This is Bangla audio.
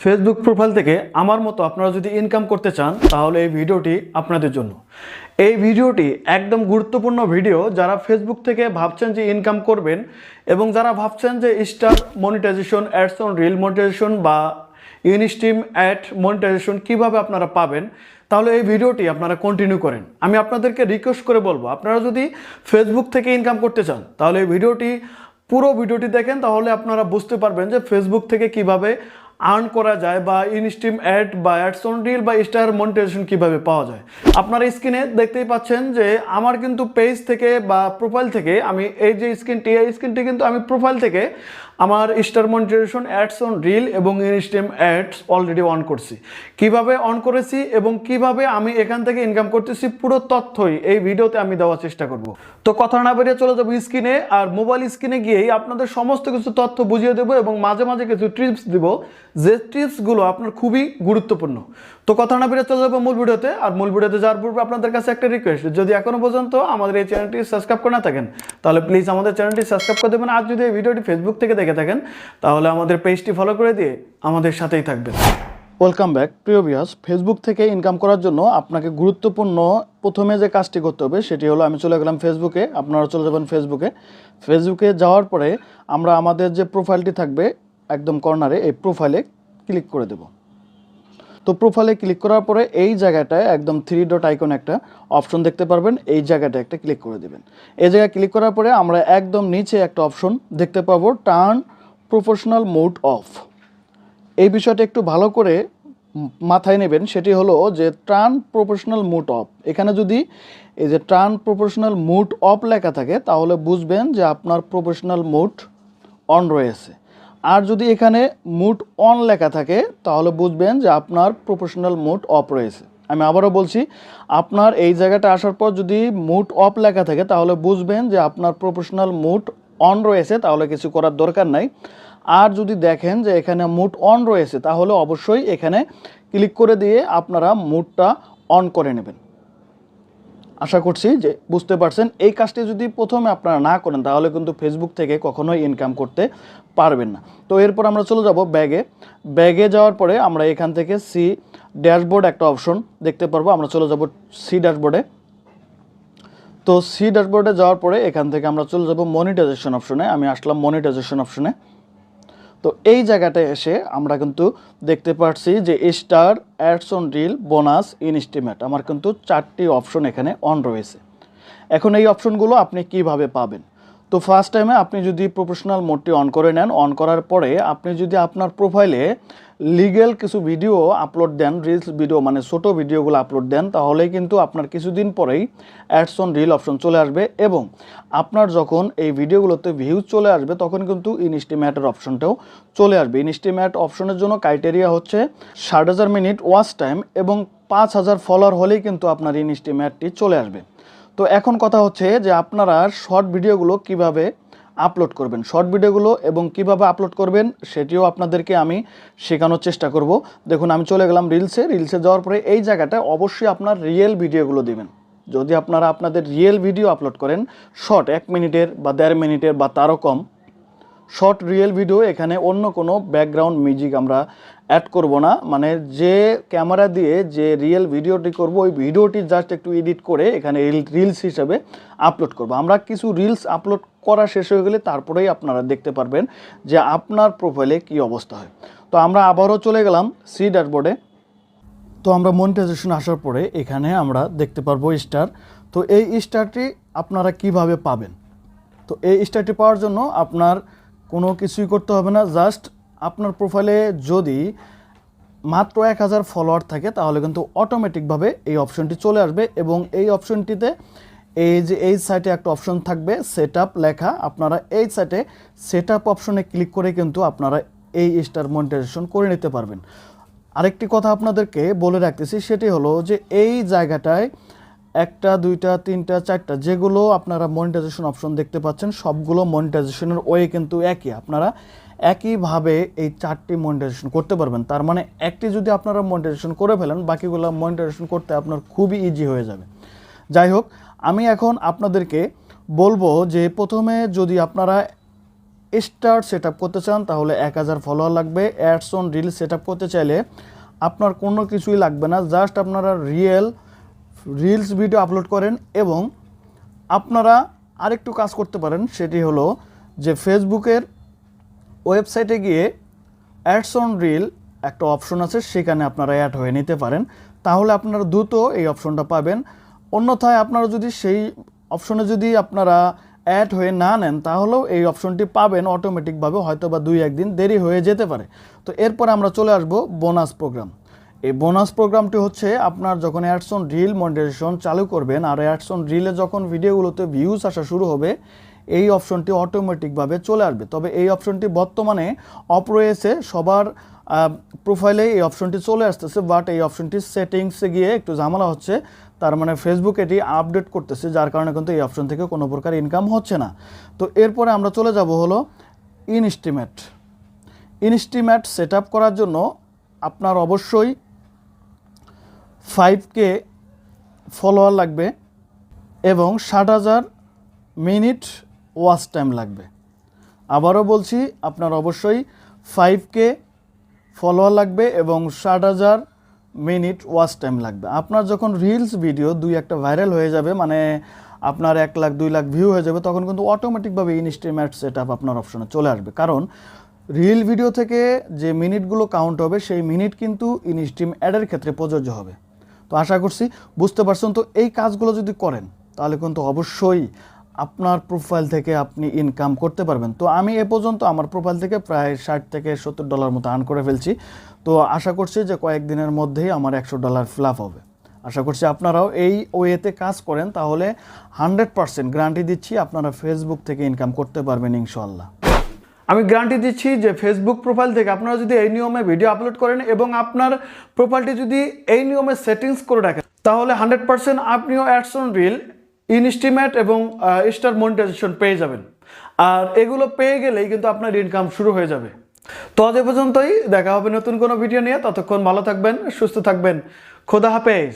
ফেসবুক প্রোফাইল থেকে আমার মতো আপনারা যদি ইনকাম করতে চান তাহলে এই ভিডিওটি আপনাদের জন্য। এই ভিডিওটি একদম গুরুত্বপূর্ণ ভিডিও, যারা ফেসবুক থেকে ভাবছেন যে ইনকাম করবেন এবং যারা ভাবছেন যে star monetisation, ads on reel monetisation বা ইনস্ট্রিম অ্যাড মনিটাইজেশন কীভাবে আপনারা পাবেন, তাহলে এই ভিডিওটি আপনারা কন্টিনিউ করেন। আমি আপনাদেরকে রিকোয়েস্ট করে বলবো, আপনারা যদি ফেসবুক থেকে ইনকাম করতে চান তাহলে এই পুরো ভিডিওটি দেখেন, তাহলে আপনারা বুঝতে পারবেন যে ফেসবুক থেকে কিভাবে আর্ন করা যায় বা ইনস্ট্রিম অ্যাড বা অ্যাডস অন রিল বা স্টার মনিটাইজেশন কীভাবে পাওয়া যায়। আপনারা স্ক্রিনে দেখতেই পাচ্ছেন যে আমার কিন্তু পেজ থেকে বা প্রোফাইল থেকে আমি এই যে স্ক্রিনটি কিন্তু আমি প্রোফাইল থেকে আমার star monetisation, ads on reel এবং ইনস্ট্রিম অ্যাডস অলরেডি অন করছি। কিভাবে অন করেছি এবং কিভাবে আমি এখান থেকে ইনকাম করতেছি পুরো তথ্যই এই ভিডিওতে আমি দেওয়ার চেষ্টা করব। তো কথা না বেরিয়ে চলে যাবো স্ক্রিনে, আর মোবাইল স্ক্রিনে গিয়েই আপনাদের সমস্ত কিছু তথ্য বুঝিয়ে দেবো এবং মাঝে মাঝে কিছু টিপস দিব, যে টিপসগুলো আপনার খুবই গুরুত্বপূর্ণ। তো কথা না বেরিয়ে চলে যাবো মূল ভিডিওতে। আর মূল ভিডিওতে যাওয়ার পূর্বে আপনাদের কাছে একটা রিকোয়েস্ট, যদি এখনো পর্যন্ত আমাদের এই চ্যানেলটি সাবস্ক্রাইব করে না থাকেন তাহলে প্লিজ আমাদের চ্যানেলটি সাবস্ক্রাইব করে দেবেন। আর যদি এই ভিডিওটি ফেসবুক থেকে দেখে থাকেন তাহলে আমাদের পেজটি ফলো করে দিয়ে আমাদের সাথেই থাকবেন। ওয়েলকাম ব্যাক প্রিয় ভিউয়ার্স। ফেসবুক থেকে ইনকাম করার জন্য আপনাকে গুরুত্বপূর্ণ প্রথমে যে কাজটি করতে হবে সেটি হলো, আমি চলে গেলাম ফেসবুকে, আপনারা চলে যাবেন ফেসবুকে যাওয়ার পরে আমরা আমাদের যে প্রোফাইলটি থাকবে একদম কর্নারে, এই প্রোফাইলে ক্লিক করে দেব। তো প্রোফাইলে ক্লিক করার পরে এই জায়গাটায় একদম 3 ডট আইকন একটা অপশন দেখতে পারবেন, এই জায়গাটা একটা ক্লিক করে দেবেন। এই জায়গায় ক্লিক করার পরে আমরা একদম নিচে একটা অপশন দেখতে পাবো, টার্ন প্রফেশনাল মোড অফ। এই বিষয়টা একটু ভালো করে মাথায় নেবেন, সেটি হলো যে টার্ন প্রফেশনাল মোড অফ। এখানে যদি এই যে টার্ন প্রফেশনাল মোড অফ লেখা থাকে তাহলে বুঝবেন যে আপনার প্রফেশনাল মোড অন রয়েছে। আর যদি এখানে মুড অন লেখা থাকে তাহলে বুঝবেন যে আপনার প্রফেশনাল মোড অফ রয়েছে। আমি আবারও বলছি, আপনার এই জায়গাটা আসার পর যদি মুড অফ লেখা থাকে তাহলে বুঝবেন যে আপনার প্রফেশনাল মোড অন রয়েছে, তাহলে কিছু করার দরকার নাই। আর যদি দেখেন যে এখানে মুড অন রয়েছে তাহলে অবশ্যই এখানে ক্লিক করে দিয়ে আপনারা মুডটা অন করে নেবেন। আশা করছি যে বুঝতে পারছেন। এই কাজটি যদি প্রথমে আপনারা না করেন তাহলে কিন্তু ফেসবুক থেকে কখনোই ইনকাম করতে পারবেন না। তো এরপর আমরা চলে যাব ব্যাগে যাওয়ার পরে আমরা এখান থেকে সি ড্যাশবোর্ড একটা অপশন দেখতে পারবো, আমরা চলে যাব সি ড্যাশবোর্ডে। তো সি ড্যাশবোর্ডে যাওয়ার পরে এখান থেকে আমরা চলে যাব মনিটাইজেশন অপশনে। আমি আসলাম মনিটাইজেশন অপশনে। তো এই জায়গাটায় এসে আমরা কিন্তু দেখতে পাচ্ছি যে star, ads on reel, bonus, ইনস্টিমেট, আমার কিন্তু 4টি অপশন এখানে অন রয়েছে। এখন এই অপশনগুলো আপনি কিভাবে পাবেন? তো ফার্স্ট টাইমে আপনি যদি প্রফেশনাল মোডটি অন করে নেন, অন করার পরে আপনি যদি আপনার প্রোফাইলে লিগ্যাল কিছু ভিডিও আপলোড দেন, রিলস ভিডিও মানে ছোটো ভিডিওগুলো আপলোড দেন, তাহলেই কিন্তু আপনার কিছুদিন পরেই অ্যাডস অন রিল অপশন চলে আসবে এবং আপনার যখন এই ভিডিওগুলোতে ভিউজ চলে আসবে তখন কিন্তু ইনস্টিমেটের অপশনটাও চলে আসবে। ইনস্টিমেট অপশনের জন্য ক্রাইটেরিয়া হচ্ছে 60,000 মিনিট ওয়াচ টাইম এবং 5,000 ফলোয়ার হলেই কিন্তু আপনার ইনস্টিমেটটি চলে আসবে। তো এখন কথা হচ্ছে যে আপনারা শর্ট ভিডিওগুলো কিভাবে আপলোড করবেন, শর্ট ভিডিওগুলো এবং কিভাবে আপলোড করবেন সেটিও আপনাদেরকে আমি শেখানোর চেষ্টা করব। দেখুন, আমি চলে গেলাম রিলসে যাওয়ার পরে এই জায়গাটায় অবশ্যই আপনার রিয়েল ভিডিওগুলো দিবেন। যদি আপনারা আপনাদের রিয়েল ভিডিও আপলোড করেন, শর্ট 1 মিনিটের বা 1.5 মিনিটের বা তারও কম শর্ট রিয়েল ভিডিও, এখানে অন্য কোনো ব্যাকগ্রাউন্ড মিউজিক আমরা অ্যাড করব না। মানে যে ক্যামেরা দিয়ে যে রিয়েল ভিডিওটি করব ওই ভিডিওটি জাস্ট একটু এডিট করে এখানে রিলস হিসাবে আপলোড করব। আমরা কিছু রিলস আপলোড করা শেষ হয়ে গেলে তারপরেই আপনারা দেখতে পারবেন যে আপনার প্রোফাইলে কি অবস্থা হয়। তো আমরা আবারও চলে গেলাম সি ড্যাশবোর্ডে। তো আমরা মনিটাইজেশন আসার পরে এখানে আমরা দেখতে পারবো স্টার। তো এই স্টারটি আপনারা কিভাবে পাবেন? তো এই স্টারটি পাওয়ার জন্য আপনার কোনো কিছুই করতে হবে না, জাস্ট আপনার প্রোফাইলে যদি মাত্র 1000 ফলোয়ার থাকে তাহলে কিন্তু অটোমেটিকভাবে এই অপশনটি চলে আসবে এবং এই অপশনটিতে এই সাইটে একটা অপশন থাকবে সেটআপ লেখা। আপনারা এই সাইটে সেটআপ অপশনে ক্লিক করে কিন্তু আপনারা এই স্টার মনিটাইজেশন করে নিতে পারবেন। আরেকটি কথা আপনাদেরকে বলে রাখতেছি, সেটি হলো যে এই জায়গাটায় 1টা 2টা 3টা 4টা যেগুলো আপনারা মনিটাইজেশন অপশন দেখতে পাচ্ছেন সবগুলো মনিটাইজেশনের ওয়ে কিন্তু একই। আপনারা একইভাবে এই 4টি মনিটাইজেশন করতে পারবেন। তার মানে একটি যদি আপনারা মনিটাইজেশন করে ফেলেন বাকিগুলো মনিটাইজেশন করতে আপনার খুবই ইজি হয়ে যাবে। যাই হোক, আমি এখন আপনাদেরকে বলবো যে প্রথমে যদি আপনারা স্টার সেট আপ করতে চান তাহলে 1000 ফলোয়ার লাগবে। Ads on reel set up করতে চাইলে আপনার কোনো কিছুই লাগবে না, জাস্ট আপনারা রিলস ভিডিও আপলোড করেন। এবং আপনারা আরেকটু কাজ করতে পারেন, সেটি হলো যে ফেসবুকের ওয়েবসাইটে গিয়ে অ্যাডস অন রিল একটা অপশন আছে, সেখানে আপনারা অ্যাড হয়ে নিতে পারেন, তাহলে আপনারা দ্রুত এই অপশনটা পাবেন। অন্যথায় আপনারা যদি সেই অপশনে যদি আপনারা অ্যাড হয়ে না নেন তাহলেও এই অপশনটি পাবেন অটোমেটিকভাবে, হয়তো বা 2-1 দিন দেরি হয়ে যেতে পারে। তো এরপরে আমরা চলে আসব বোনাস প্রোগ্রাম। এই বোনাস প্রোগ্রামটি হচ্ছে আপনার যখন অ্যাডস অন রিল মনিটাইজেশন চালু করবেন আর অ্যাডস অন রিলে যখন ভিডিওগুলোতে ভিউজ আসা শুরু হবে, এই অপশনটি অটোমেটিকভাবে চলে আসবে। তবে এই অপশনটি বর্তমানে অফ রয়েছে, সবার প্রোফাইলে এই অপশনটি চলে আসতেছে, বাট এই অপশনটি সেটিংসে গিয়ে একটু ঝামেলা হচ্ছে, তার মানে ফেসবুক এটি আপডেট করতেছে, যার কারণে কিন্তু এই অপশন থেকে কোনো প্রকার ইনকাম হচ্ছে না। তো এরপরে আমরা চলে যাব হলো ইনস্টিমেট সেট আপ করার জন্য আপনার অবশ্যই 5K ফলোয়ার লাগবে এবং 60,000 মিনিট ওয়াচ টাইম লাগবে। আবারও বলছি, আপনার অবশ্যই 5K ফলোয়ার লাগবে এবং 60,000 মিনিট ওয়াচ টাইম লাগবে। আপনার যখন রিলস ভিডিও 2-1টা ভাইরাল হয়ে যাবে, মানে আপনার 1 লাখ 2 লাখ ভিউ হয়ে যাবে, তখন কিন্তু অটোমেটিকভাবে ইনস্টিমেট সেট আপ আপনার অপশনে চলে আসবে। কারণ রিল ভিডিও থেকে যে মিনিটগুলো কাউন্ট হবে সেই মিনিট কিন্তু ইনস্টিম অ্যাডের ক্ষেত্রে প্রযোজ্য হবে। তো আশা করছি বুঝতে পারছেন। তো এই কাজগুলো যদি করেন তাহলে কিন্তু অবশ্যই আপনার প্রোফাইল থেকে আপনি ইনকাম করতে পারবেন। তো আমি এ পর্যন্ত আমার প্রোফাইল থেকে প্রায় $60 থেকে $70 মতো আর্ন করে ফেলছি। তো আশা করছি যে কয়েকদিনের মধ্যেই আমার $100 ফ্লাপ হবে। আশা করছি আপনারাও এই ওয়েতে কাজ করেন, তাহলে 100% গ্যারান্টি দিচ্ছি আপনারা ফেসবুক থেকে ইনকাম করতে পারবেন ইনশাআল্লাহ। আমি গ্যারান্টি দিচ্ছি যে ফেসবুক প্রোফাইল থেকে আপনারা যদি এই নিয়মে ভিডিও আপলোড করেন এবং আপনার প্রোফাইলটি যদি এই নিয়মে সেটিংস করে রাখেন, তাহলে 100% আপনিও অ্যাডস অন রিল, ইনস্টিমেট এবং স্টার মনিটাইজেশন পেয়ে যাবেন। আর এগুলো পেয়ে গেলেই কিন্তু আপনার ইনকাম শুরু হয়ে যাবে। তো আজ এ পর্যন্তই, দেখা হবে নতুন কোনো ভিডিও নিয়ে। ততক্ষণ ভালো থাকবেন, সুস্থ থাকবেন। খোদা হাফেজ।